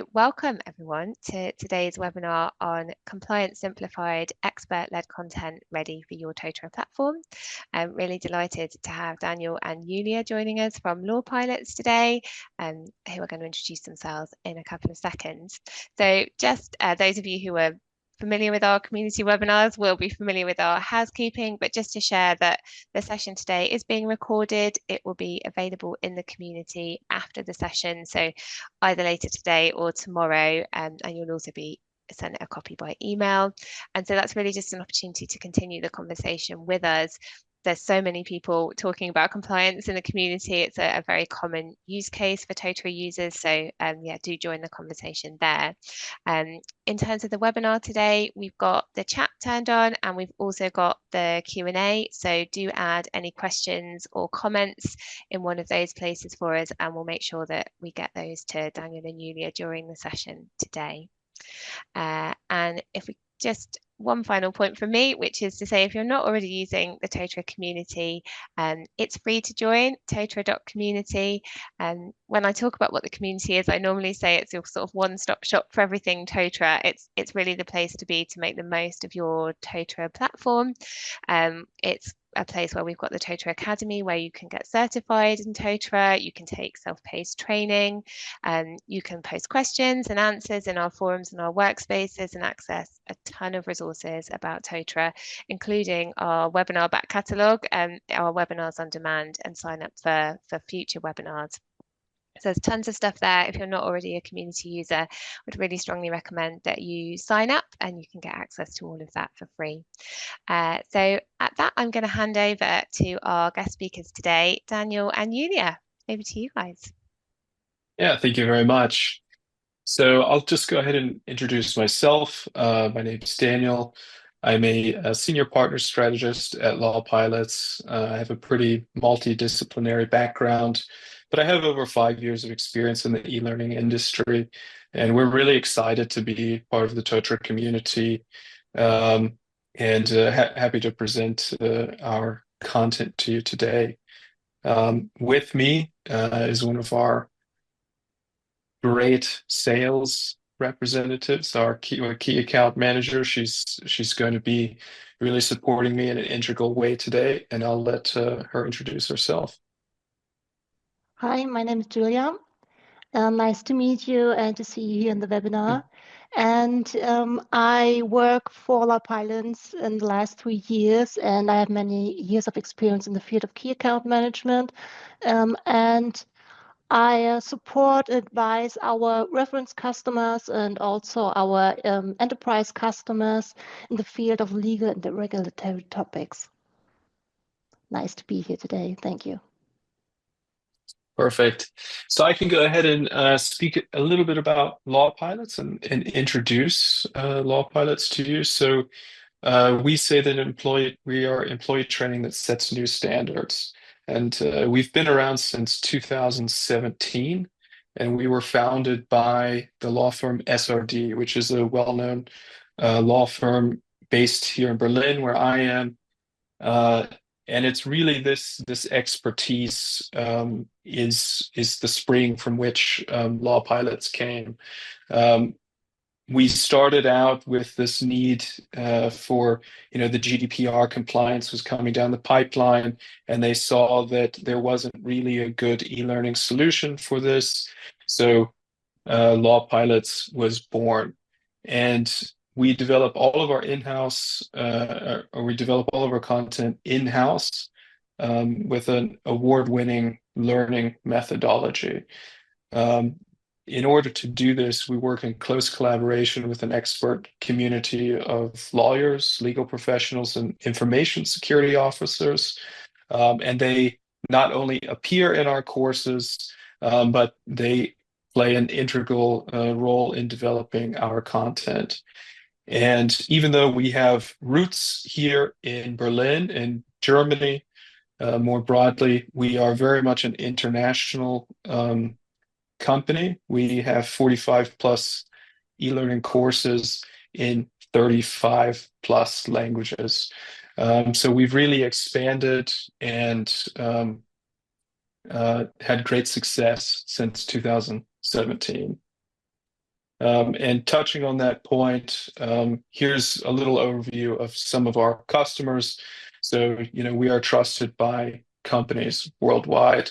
So welcome everyone to today's webinar on Compliance Simplified, expert-led content ready for your Totara platform. I'm really delighted to have Daniel and Yulia joining us from Law Pilots today, who are going to introduce themselves in a couple of seconds. So just those of you who are familiar with our community webinars will be familiar with our housekeeping, but just to share that the session today is being recorded. It will be available in the community after the session, so either later today or tomorrow, and you'll also be sent a copy by email. And so that's really just an opportunity to continue the conversation with us. There's so many people talking about compliance in the community. It's a very common use case for Totara users. So yeah, do join the conversation there. In terms of the webinar today, we've got the chat turned on and we've also got the Q&A. So do add any questions or comments in one of those places for us, and we'll make sure that we get those to Daniel and Yulia during the session today. And if we just one final point from me, which is to say, if you're not already using the Totara community, it's free to join, totara.community. And when I talk about what the community is, I normally say it's your sort of one-stop shop for everything Totara. It's really the place to be to make the most of your Totara platform. It's a place where we've got the Totara Academy, where you can get certified in Totara, you can take self-paced training, you can post questions and answers in our forums and our workspaces and access a ton of resources about Totara, including our webinar back catalogue, our webinars on demand, and sign up for future webinars. So there's tons of stuff there. If you're not already a community user, I would really strongly recommend that you sign up and you can get access to all of that for free. So at that, I'm going to hand over to our guest speakers today, Daniel and Yulia. Over to you guys. Yeah, thank you very much. So I'll just go ahead and introduce myself. My name is Daniel. I'm a senior partner strategist at Law Pilots. I have a pretty multidisciplinary background, but I have over 5 years of experience in the e-learning industry, and we're really excited to be part of the Totara community, and happy to present our content to you today. With me is one of our great sales representatives, our key account manager. She's going to be really supporting me in an integral way today, and I'll let her introduce herself. Hi, my name is Julia. Nice to meet you and to see you here in the webinar. And I work for Law Pilots in the last 3 years, and I have many years of experience in the field of key account management. And I support, advise our reference customers and also our enterprise customers in the field of legal and regulatory topics. Nice to be here today. Thank you. Perfect. So I can go ahead and speak a little bit about Law Pilots and introduce Law Pilots to you. So we say that we are employee training that sets new standards. And we've been around since 2017, and we were founded by the law firm SRD, which is a well-known law firm based here in Berlin, where I am. And it's really this expertise is the spring from which Law Pilots came. We started out with this need for, the GDPR compliance was coming down the pipeline, and they saw that there wasn't really a good e-learning solution for this. So Law Pilots was born. And we develop all of our content in-house with an award-winning learning methodology. In order to do this, we work in close collaboration with an expert community of lawyers, legal professionals, and information security officers. And they not only appear in our courses, but they play an integral role in developing our content. And even though we have roots here in Berlin and Germany, more broadly, we are very much an international company. We have 45 plus e-learning courses in 35 plus languages. So we've really expanded and had great success since 2017. And touching on that point, here's a little overview of some of our customers. So, we are trusted by companies worldwide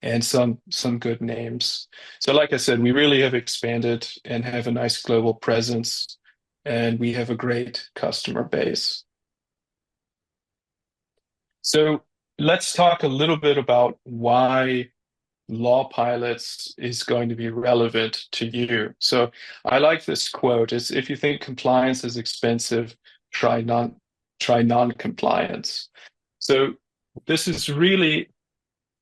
and some good names. So like I said, we really have expanded and have a nice global presence, and we have a great customer base. So let's talk a little bit about why law pilots is going to be relevant to you. So I like this quote: is if you think compliance is expensive, try non-compliance. So this is really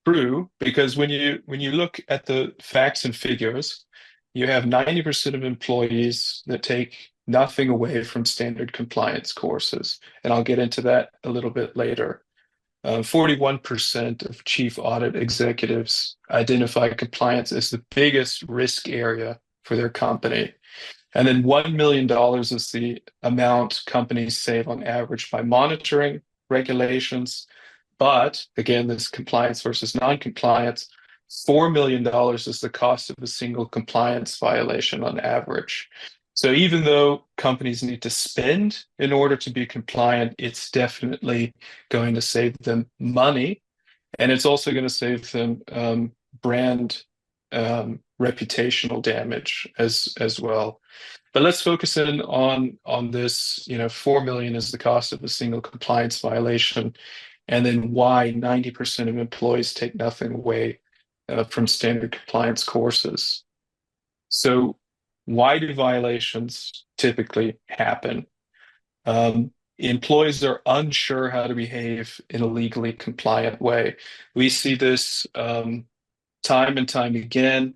true, because when you look at the facts and figures, you have 90% of employees that take nothing away from standard compliance courses. And I'll get into that a little bit later. 41% of chief audit executives identify compliance as the biggest risk area for their company. And then $1 million is the amount companies save on average by monitoring regulations. But again, this compliance versus non-compliance, $4 million is the cost of a single compliance violation on average. So even though companies need to spend in order to be compliant, it's definitely going to save them money. And it's also going to save them brand reputational damage as well. But let's focus in on this. 4 million is the cost of a single compliance violation, and then why 90% of employees take nothing away from standard compliance courses. So why do violations typically happen? Employees are unsure how to behave in a legally compliant way. We see this time and time again.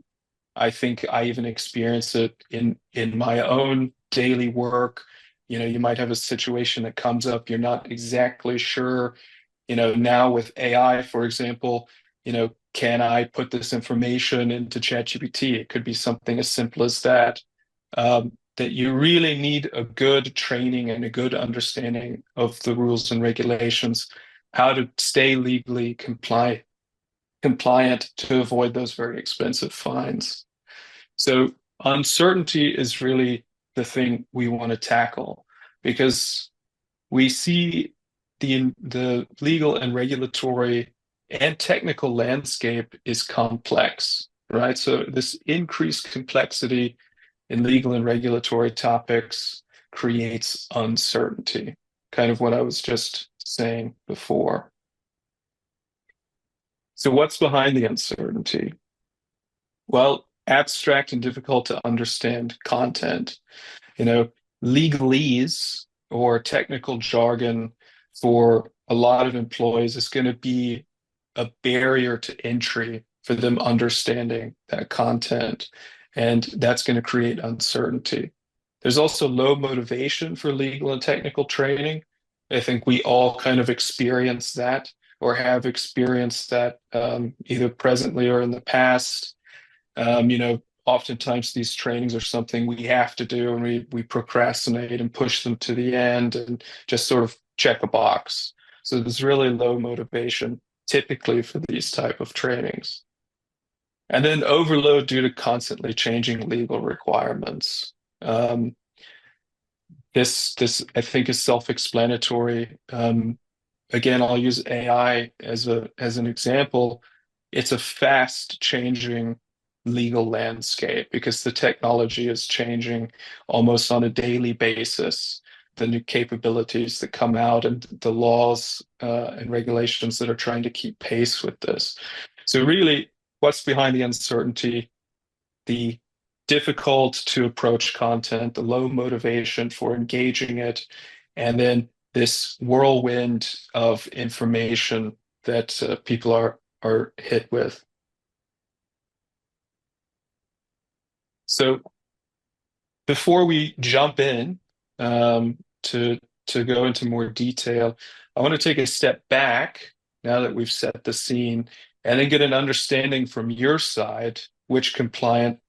I think I even experience it in my own daily work. You might have a situation that comes up, you're not exactly sure. Now with AI, for example, can I put this information into ChatGPT? It could be something as simple as that. That you really need a good training and a good understanding of the rules and regulations, how to stay legally compliant to avoid those very expensive fines. So uncertainty is really the thing we want to tackle, because we see the legal and regulatory and technical landscape is complex, right? So this increased complexity in legal and regulatory topics creates uncertainty, kind of what I was just saying before. So what's behind the uncertainty? Well, abstract and difficult to understand content. Legalese or technical jargon for a lot of employees is going to be a barrier to entry for them understanding that content, and that's going to create uncertainty. There's also low motivation for legal and technical training. I think we all kind of experience that, or have experienced that, either presently or in the past. Oftentimes these trainings are something we have to do, and we procrastinate and push them to the end and just sort of check a box. So there's really low motivation typically for these type of trainings. And then overload due to constantly changing legal requirements. This I think is self-explanatory. Again, I'll use AI as an example. It's a fast changing legal landscape because the technology is changing almost on a daily basis. The new capabilities that come out and the laws and regulations that are trying to keep pace with this. So really, what's behind the uncertainty? The difficult to approach content, the low motivation for engaging it, and then this whirlwind of information that people are hit with. So before we jump in to go into more detail, I want to take a step back now that we've set the scene, and then get an understanding from your side which compliance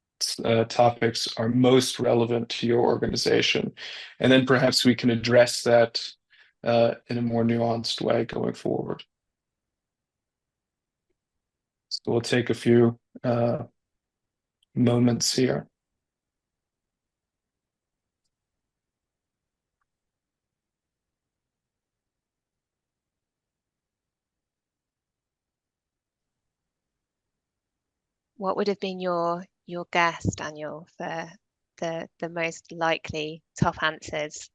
topics are most relevant to your organization. And then perhaps we can address that in a more nuanced way going forward. So we'll take a few moments here. what would have been your guess, Daniel, for the most likely top answers?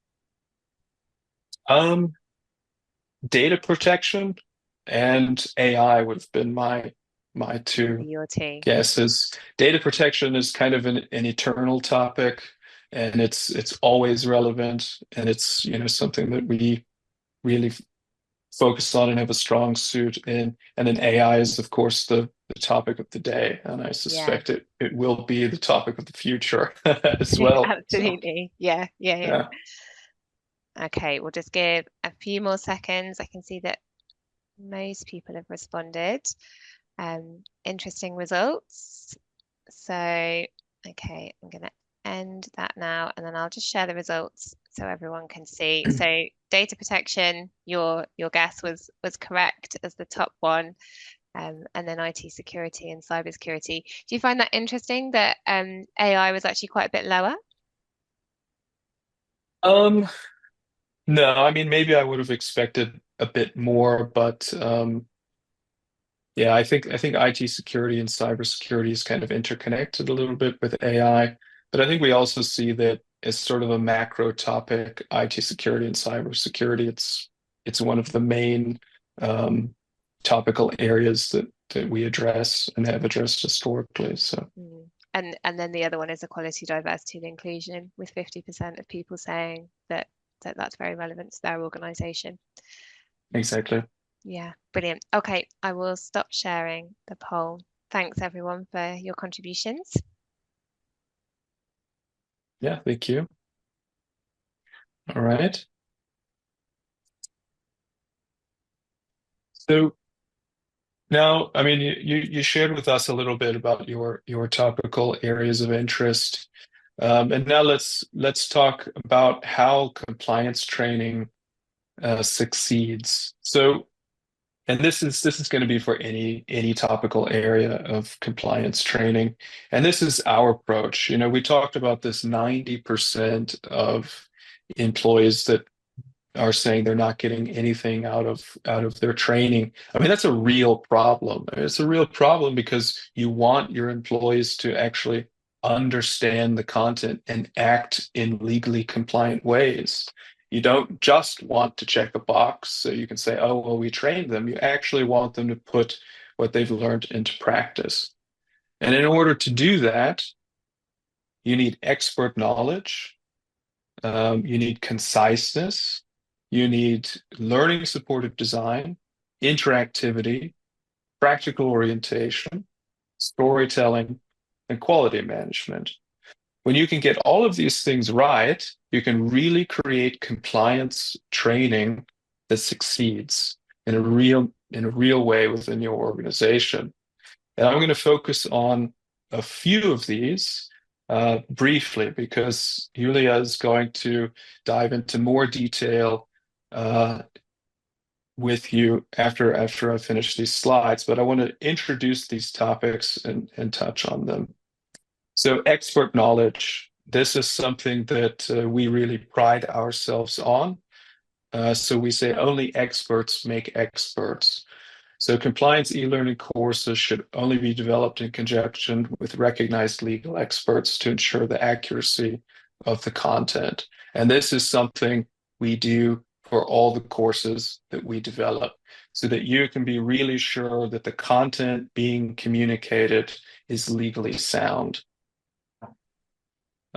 Data protection and AI would have been my two Your two. guesses. Data protection is kind of an eternal topic, and it's always relevant, and it's something that we really focus on and have a strong suit in. And then AI is, of course, the topic of the day, and I Yeah. suspect it will be the topic of the future as well. Absolutely. So, Yeah. yeah. Okay, we'll just give a few more seconds. I can see that most people have responded. Interesting results. So, okay, I'm going to end that now, and then I'll just share the results so everyone can see. So, data protection, your guess was correct as the top one, and then IT security and cybersecurity. Do you find that interesting that AI was actually quite a bit lower? No, I mean, maybe I would have expected a bit more, but yeah, I think IT security and cybersecurity is kind of interconnected a little bit with AI, but I think we also see that as sort of a macro topic, IT security and cybersecurity. It's one of the main um, topical areas that we address and have addressed historically. So, And then the other one is equality, diversity, and inclusion, with 50% of people saying that that's very relevant to their organisation. exactly. Yeah, brilliant. Okay, I will stop sharing the poll. Thanks everyone for your contributions. Yeah, thank you. All right. So now, I mean, you shared with us a little bit about your topical areas of interest, and now let's talk about how compliance training succeeds. So, and this is going to be for any topical area of compliance training, and this is our approach. We talked about this 90% of employees that are saying they're not getting anything out of their training. I mean, that's a real problem. It's a real problem because you want your employees to actually understand the content and act in legally compliant ways. You don't just want to check a box so you can say, oh, well, we trained them. You actually want them to put what they've learned into practice. And in order to do that, you need expert knowledge, you need conciseness, you need learning supportive design, interactivity, practical orientation, storytelling, and quality management. When you can get all of these things right, you can really create compliance training that succeeds in a real way within your organization. And I'm going to focus on a few of these briefly because Julia is going to dive into more detail with you after I finish these slides. But I want to introduce these topics and touch on them. So expert knowledge. This is something that we really pride ourselves on. So we say only experts make experts. So compliance e-learning courses should only be developed in conjunction with recognized legal experts to ensure the accuracy of the content. And this is something we do for all the courses that we develop so that you can be really sure that the content being communicated is legally sound.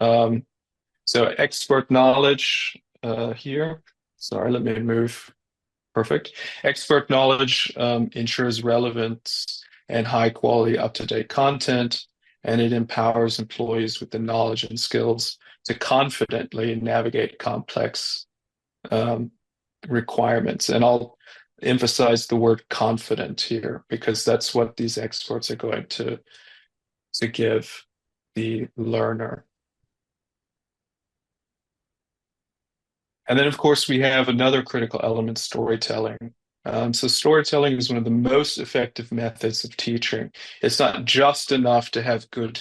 So expert knowledge here. Sorry, let me move. Perfect. Expert knowledge ensures relevance and high quality, up-to-date content, and it empowers employees with the knowledge and skills to confidently navigate complex requirements. And I'll emphasize the word confident here because that's what these experts are going to give the learner. And then, of course, we have another critical element, storytelling. So storytelling is one of the most effective methods of teaching. It's not just enough to have good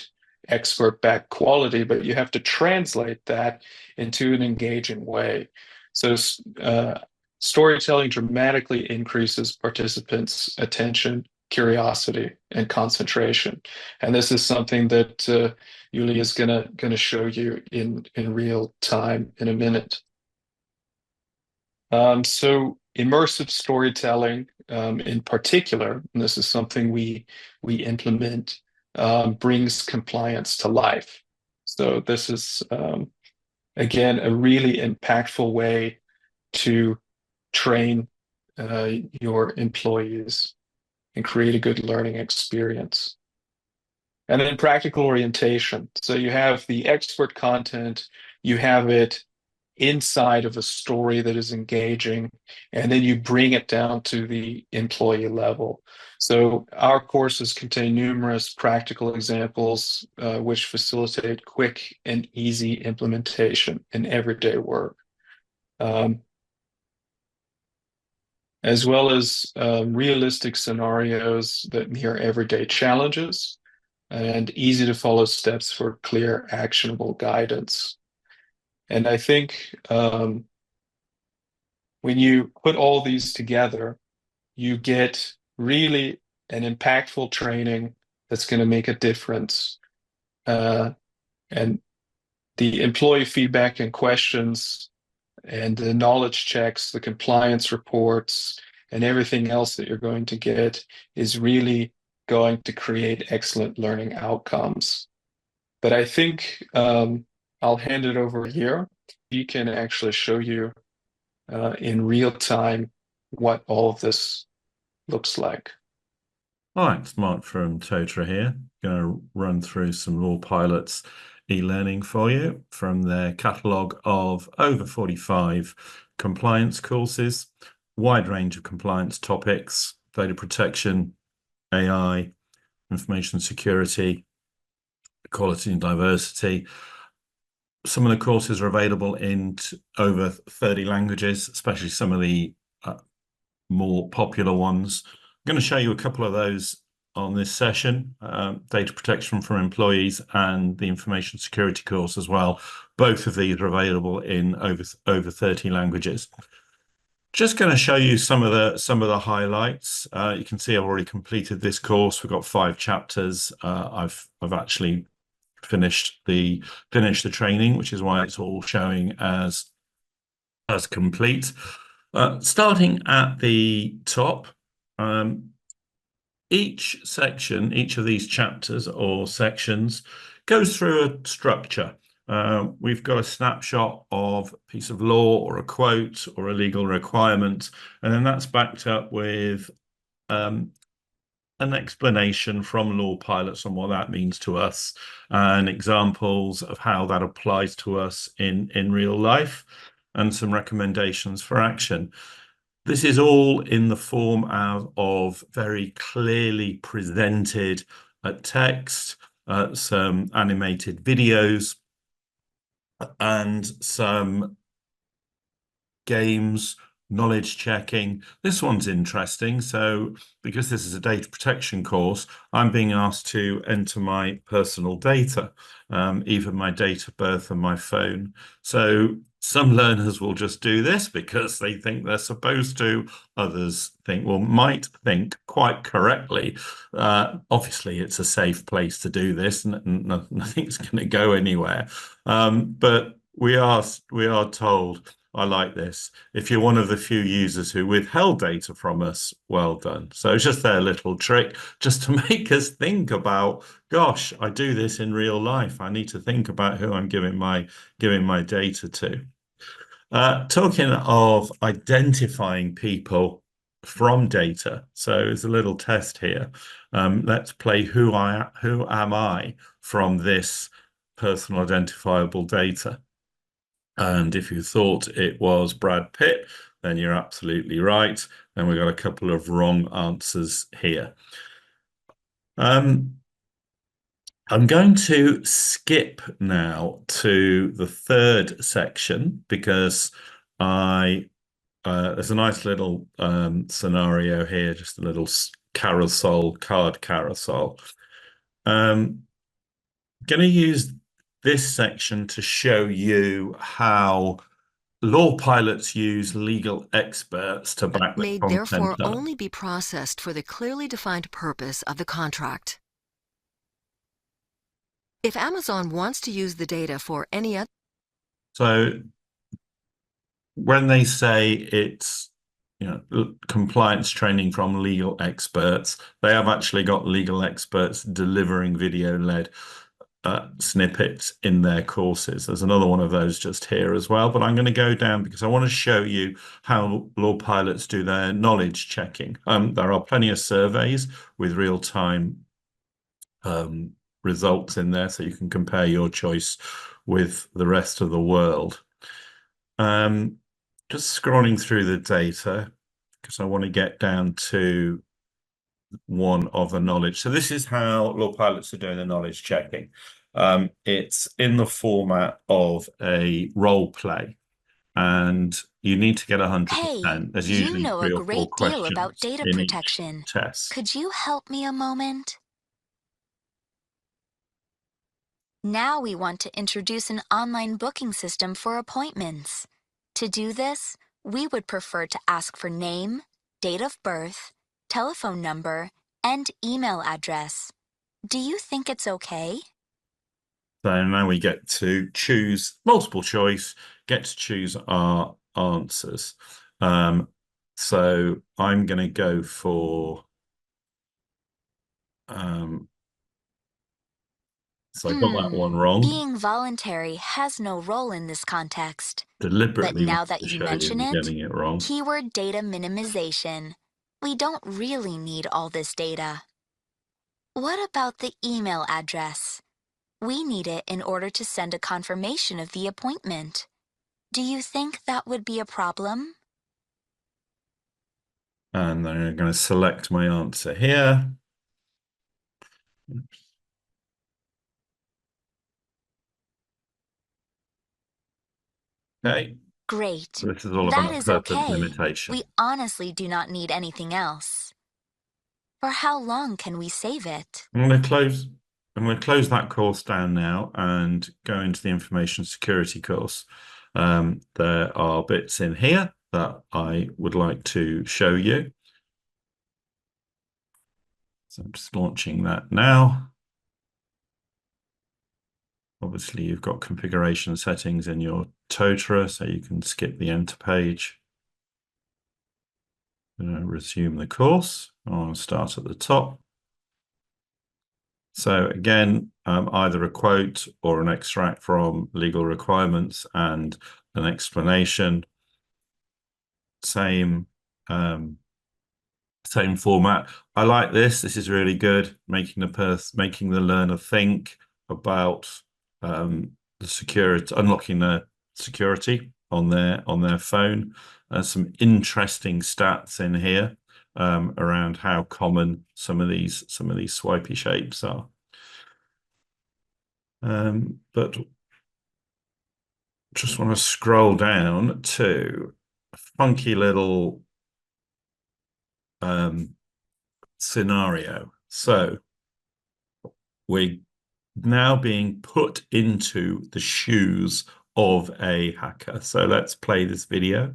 expert-backed quality, but you have to translate that into an engaging way. So storytelling dramatically increases participants' attention curiosity and concentration. And this is something that Julia is gonna show you in real time in a minute. So immersive storytelling, in particular, and this is something we implement, brings compliance to life. So this is again a really impactful way to train your employees and create a good learning experience. And then practical orientation. So you have the expert content, you have it inside of a story that is engaging, and then you bring it down to the employee level. So our courses contain numerous practical examples which facilitate quick and easy implementation in everyday work. As well as realistic scenarios that mirror everyday challenges and easy to follow steps for clear, actionable guidance. And I think when you put all these together, you get really an impactful training that's going to make a difference. And the employee feedback and questions and the knowledge checks, the compliance reports, and everything else that you're going to get is really going to create excellent learning outcomes. But I think I'll hand it over here. He can actually show you in real time what all of this looks like. Hi, it's Mark from Totara here. Going to run through some Law Pilots e-learning for you from their catalogue of over 45 compliance courses, wide range of compliance topics, data protection, AI, information security, equality and diversity. Some of the courses are available in over 30 languages, especially some of the more popular ones. I'm going to show you a couple of those on this session, data protection for employees and the information security course as well. Both of these are available in over 30 languages. Just going to show you some of the highlights. You can see I've already completed this course. We've got 5 chapters. I've actually finished the training, which is why it's all showing as complete. Starting at the top, each section, each of these chapters or sections goes through a structure. We've got a snapshot of a piece of law or a quote or a legal requirement, and then that's backed up with an explanation from Law Pilots on what that means to us and examples of how that applies to us in real life and some recommendations for action. This is all in the form of very clearly presented text, some animated videos, and some games, knowledge checking. This one's interesting. So because this is a data protection course, I'm being asked to enter my personal data, even my date of birth and my phone. So some learners will just do this because they think they're supposed to. Others might think quite correctly. Obviously, it's a safe place to do this, and nothing's going to go anywhere. But we are told, I like this, if you're one of the few users who withheld data from us, well done. So it's just their little trick just to make us think about, gosh, I do this in real life. I need to think about who I'm giving my data to. Talking of identifying people from data, so there's a little test here. Let's play who am I from this personal identifiable data. And if you thought it was Brad Pitt, then you're absolutely right. Then we've got a couple of wrong answers here. I'm going to skip now to the third section because there's a nice little scenario here, just a little card carousel. Going to use this section to show you how law pilots use legal experts to back the may content therefore up. only be processed for the clearly defined purpose of the contract. If Amazon wants to use the data for any other... So when they say it's compliance training from legal experts, they have actually got legal experts delivering video-led snippets in their courses. There's another one of those just here as well, but I'm going to go down because I want to show you how law pilots do their knowledge checking. There are plenty of surveys with real-time results in there, so you can compare your choice with the rest of the world. Just scrolling through the data because I want to get down to one of the knowledge. So this is how law pilots are doing the knowledge checking. It's in the format of a role play, and you need to get 100%. Hey, There's you usually know 3 a or 4 great deal about questions data in each protection. test. Could you help me a moment? Now we want to introduce an online booking system for appointments. To do this, we would prefer to ask for name, date of birth, telephone number, and email address. Do you think it's okay? So now we get to choose multiple choice, get to choose our answers. So I'm going to go for so I got that one wrong. Being voluntary has no role in this context. Deliberately But now wanted that to you show mention you it, getting it wrong. keyword data minimization. We don't really need all this data. What about the email address? We need it in order to send a confirmation of the appointment. Do you think that would be a problem? And then I'm going to select my answer here. Oops. Okay. Great. This is all That about is purpose okay. limitation. We honestly do not need anything else. For how long can we save it? I'm going to close that course down now and go into the information security course. There are bits in here that I would like to show you. So I'm just launching that now. Obviously, you've got configuration settings in your Totara, so you can skip the enter page. Resume the course. I'll start at the top. So again, either a quote or an extract from legal requirements and an explanation. Same format. I like this. This is really good. Making the learner think about the security, unlocking the security on their phone. Some interesting stats in here around how common some of these swipey shapes are. But just want to scroll down to a funky little scenario. So we're now being put into the shoes of a hacker. So let's play this video.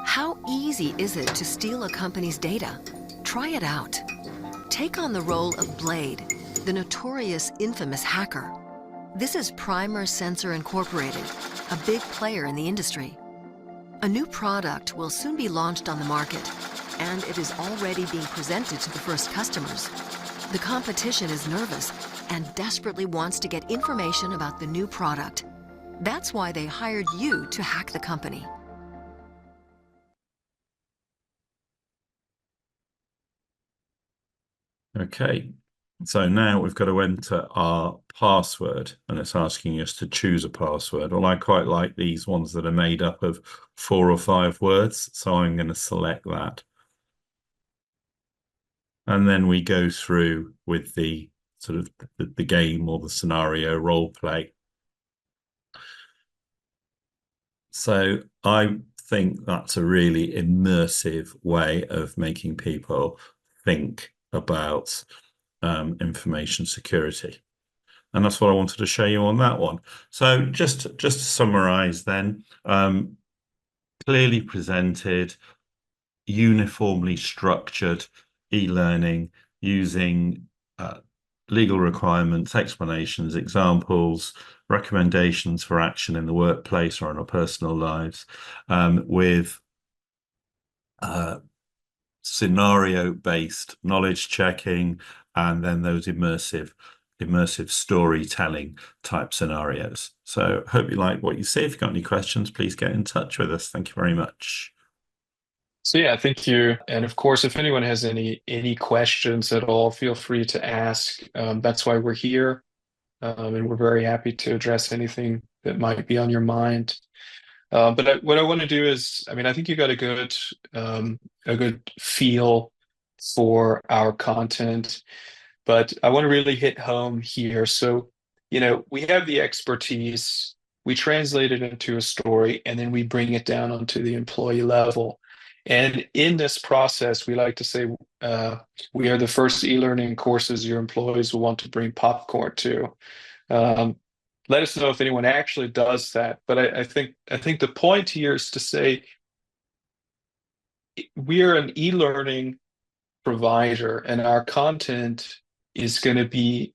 How easy is it to steal a company's data? Try it out. Take on the role of Blade, the notorious infamous hacker. This is Primer Sensor Incorporated, a big player in the industry. A new product will soon be launched on the market, and it is already being presented to the first customers. The competition is nervous and desperately wants to get information about the new product. That's why they hired you to hack the company. Okay, so now we've got to enter our password, and it's asking us to choose a password. Well, I quite like these ones that are made up of 4 or 5 words, so I'm going to select that. And then we go through with the sort of the game or the scenario role play. So I think that's a really immersive way of making people think about information security. And that's what I wanted to show you on that one. So just to summarize then, clearly presented, uniformly structured e-learning using legal requirements, explanations, examples, recommendations for action in the workplace or in our personal lives, with scenario-based knowledge checking, and then those immersive storytelling type scenarios. So hope you like what you see. If you've got any questions, please get in touch with us. Thank you very much. So yeah, thank you. And of course, if anyone has any questions at all, feel free to ask. That's why we're here. And we're very happy to address anything that might be on your mind. But what I want to do is, I mean, I think you got a good feel for our content, but I want to really hit home here. So, we have the expertise, we translate it into a story, and then we bring it down onto the employee level. And in this process, we like to say we are the first e-learning courses your employees will want to bring popcorn to. Let us know if anyone actually does that. But I think the point here is to say we are an e-learning provider, and our content is going to be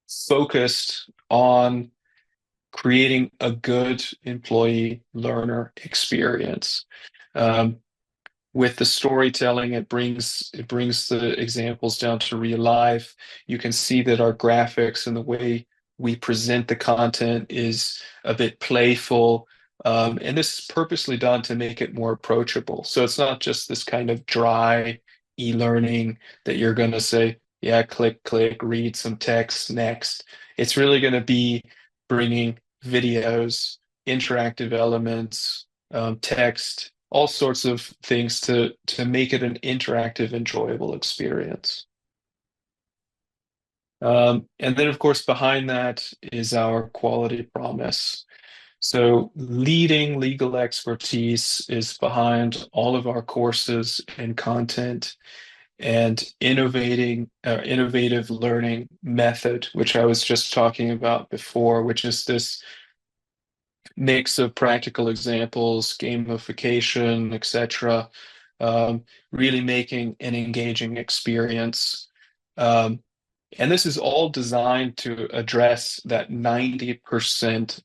focused on creating a good employee learner experience. With the storytelling, it brings the examples down to real life. You can see that our graphics and the way we present the content is a bit playful. And this is purposely done to make it more approachable. So it's not just this kind of dry e-learning that you're going to say, yeah, click, read some text, next. It's really going to be bringing videos, interactive elements, text, all sorts of things to make it an interactive, enjoyable experience. And then, of course, behind that is our quality promise. So leading legal expertise is behind all of our courses and content, and innovative learning method, which I was just talking about before, which is this mix of practical examples, gamification, etc., really making an engaging experience. And this is all designed to address that 90%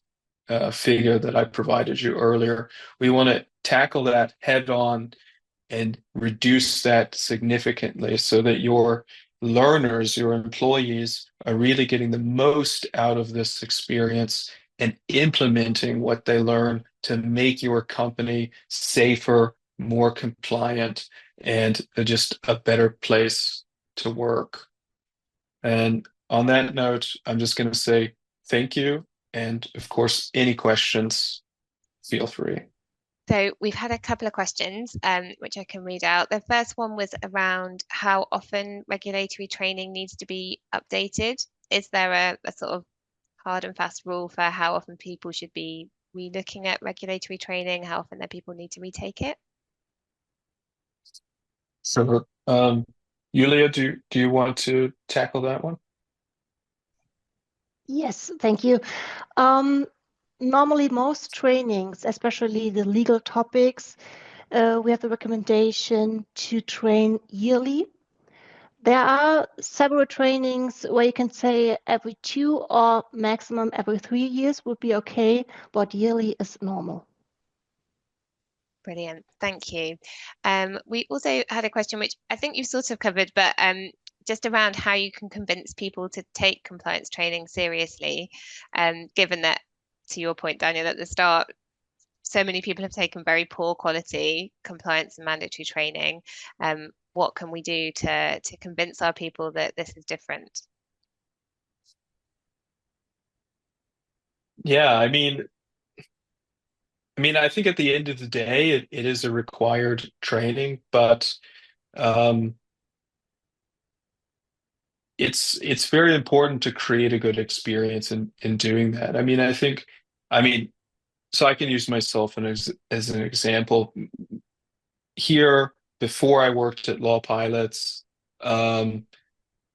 figure that I provided you earlier. We want to tackle that head on and reduce that significantly so that your learners, your employees, are really getting the most out of this experience and implementing what they learn to make your company safer, more compliant, and just a better place to work. And on that note, I'm just going to say thank you. And of course, any questions, feel free. So we've had a couple of questions, which I can read out. The first one was around how often regulatory training needs to be updated. Is there a sort of hard and fast rule for how often people should be re-looking at regulatory training, how often that people need to retake it? So, Yulia, do you want to tackle that one? Yes, thank you. Normally, most trainings, especially the legal topics, we have the recommendation to train yearly. There are several trainings where you can say every 2 or maximum every 3 years would be okay, but yearly is normal. Brilliant, thank you. We also had a question which I think you've sort of covered, but just around how you can convince people to take compliance training seriously, given that, to your point, Daniel, at the start, so many people have taken very poor quality compliance and mandatory training. What can we do to convince our people that this is different? Yeah, I mean, I think at the end of the day, it is a required training, but it's very important to create a good experience in doing that. So I can use myself as an example. Here, before I worked at Law Pilots,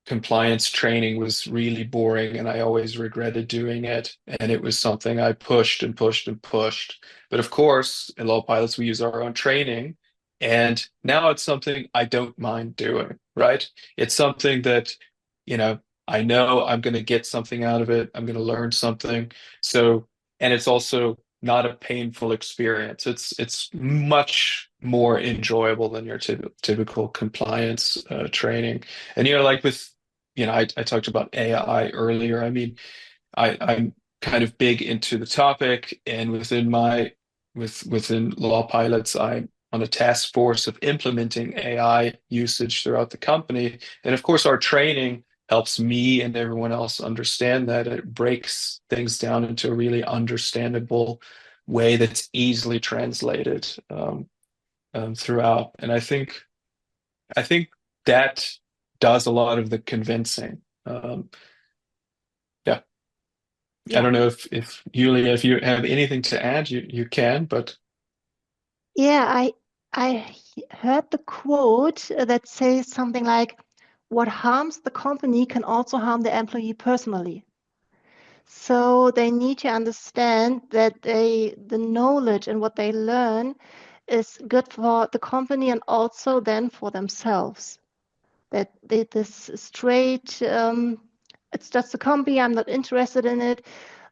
compliance training was really boring and I always regretted doing it. And it was something I pushed and pushed and pushed. But of course, in Law Pilots, we use our own training. And now it's something I don't mind doing, right? It's something that, I know I'm going to get something out of it. I'm going to learn something. So, and it's also not a painful experience. It's much more enjoyable than your typical compliance training. And like with I talked about AI earlier. I mean, I'm kind of big into the topic, and within Law Pilots, I'm on a task force of implementing AI usage throughout the company. And of course, our training helps me and everyone else understand that. It breaks things down into a really understandable way that's easily translated throughout. And I think that does a lot of the convincing. Yeah. I don't know if Julia, if you have anything to add, you can, but Yeah, I heard the quote that says something like, "What harms the company can also harm the employee personally." So they need to understand that the knowledge and what they learn is good for the company and also then for themselves. That this straight, it's just a company, I'm not interested in it.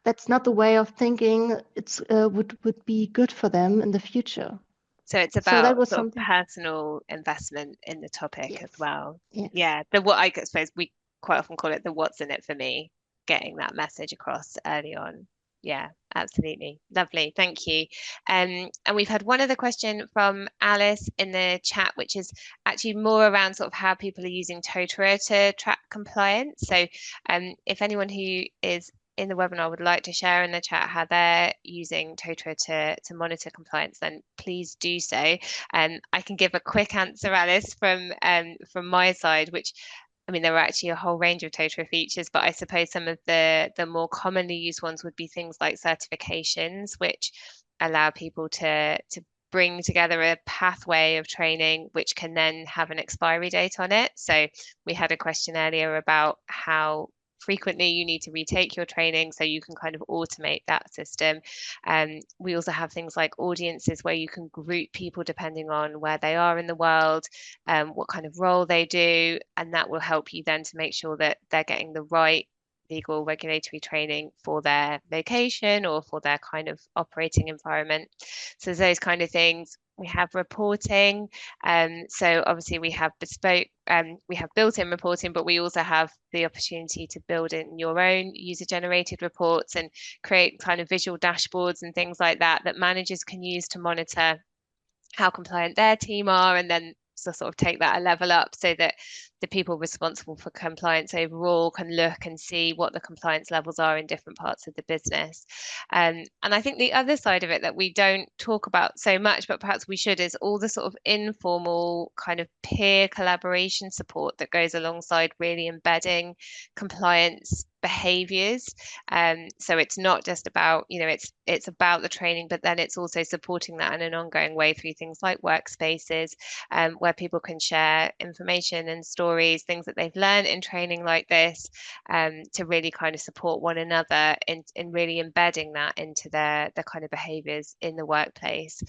That's not the way of thinking. It's would be good for them in the future. So it's So that about was sort of something. personal investment in the topic as Yes. well. Yes. Yeah, the what I suppose we quite often call it the what's in it for me, getting that message across early on. Yeah, absolutely. Lovely. Thank you. And we've had one other question from Alice in the chat, which is actually more around sort of how people are using Totara to track compliance. So if anyone who is in the webinar would like to share in the chat how they're using Totara to monitor compliance, then please do so. I can give a quick answer, Alice, from my side, which I mean, there are actually a whole range of Totara features, but I suppose some of the more commonly used ones would be things like certifications, which allow people to bring together a pathway of training which can then have an expiry date on it. So we had a question earlier about how frequently you need to retake your training, so you can kind of automate that system. We also have things like audiences where you can group people depending on where they are in the world, what kind of role they do, and that will help you then to make sure that they're getting the right legal regulatory training for their location or for their kind of operating environment. So those kind of things. We have reporting. So obviously we have bespoke, we have built-in reporting, but we also have the opportunity to build in your own user-generated reports and create kind of visual dashboards and things like that that managers can use to monitor how compliant their team are, and then sort of take that a level up so that the people responsible for compliance overall can look and see what the compliance levels are in different parts of the business. And I think the other side of it that we don't talk about so much, but perhaps we should, is all the sort of informal kind of peer collaboration support that goes alongside really embedding compliance behaviors. So it's not just about, it's about the training, but then it's also supporting that in an ongoing way through things like workspaces, where people can share information and stories, things that they've learned in training like this, to really kind of support one another in really embedding that into their kind of behaviors in the workplace.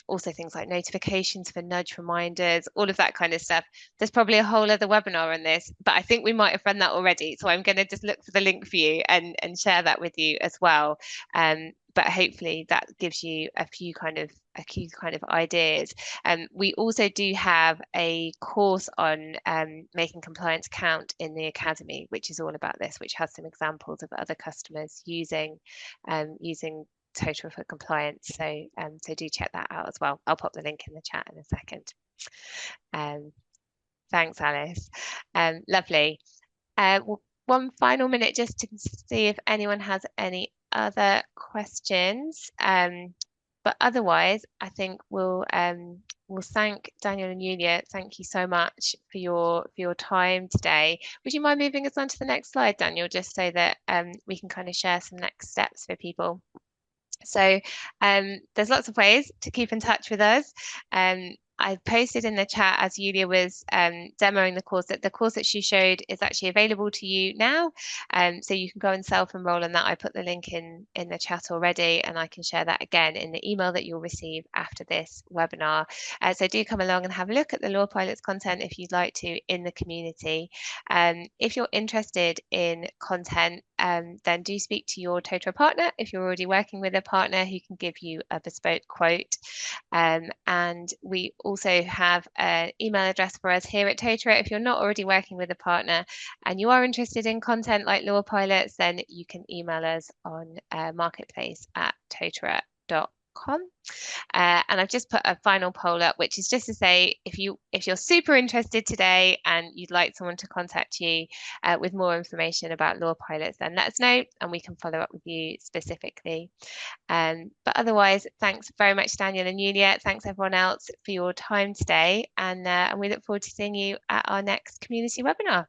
Also things like notifications for nudge reminders, all of that kind of stuff. There's probably a whole other webinar on this, but I think we might have run that already. So I'm going to just look for the link for you and share that with you as well. But hopefully that gives you a few kind of ideas. We also do have a course on making compliance count in the academy, which is all about this, which has some examples of other customers using Totara for compliance. So so do check that out as well. I'll pop the link in the chat in a second. Thanks, Alice. Lovely. Well, one final minute just to see if anyone has any other questions. But otherwise, I think we'll thank Daniel and Julia. Thank you so much for your time today. Would you mind moving us on to the next slide, Daniel, just so that we can kind of share some next steps for people? So there's lots of ways to keep in touch with us. I posted in the chat as Julia was demoing the course that the course that she showed is actually available to you now. So you can go and self-enroll on that. I put the link in the chat already, and I can share that again in the email that you'll receive after this webinar. So do come along and have a look at the Law Pilots content if you'd like to in the community. If you're interested in content, then do speak to your Totara partner if you're already working with a partner who can give you a bespoke quote. And we also have an email address for us here at Totara. If you're not already working with a partner and you are interested in content like Law Pilots, then you can email us on marketplace@totara.com. And I've just put a final poll up, which is just to say, if you're super interested today and you'd like someone to contact you with more information about Law Pilots, then let us know and we can follow up with you specifically. But otherwise, thanks very much, Daniel and Julia. Thanks everyone else for your time today, and we look forward to seeing you at our next community webinar.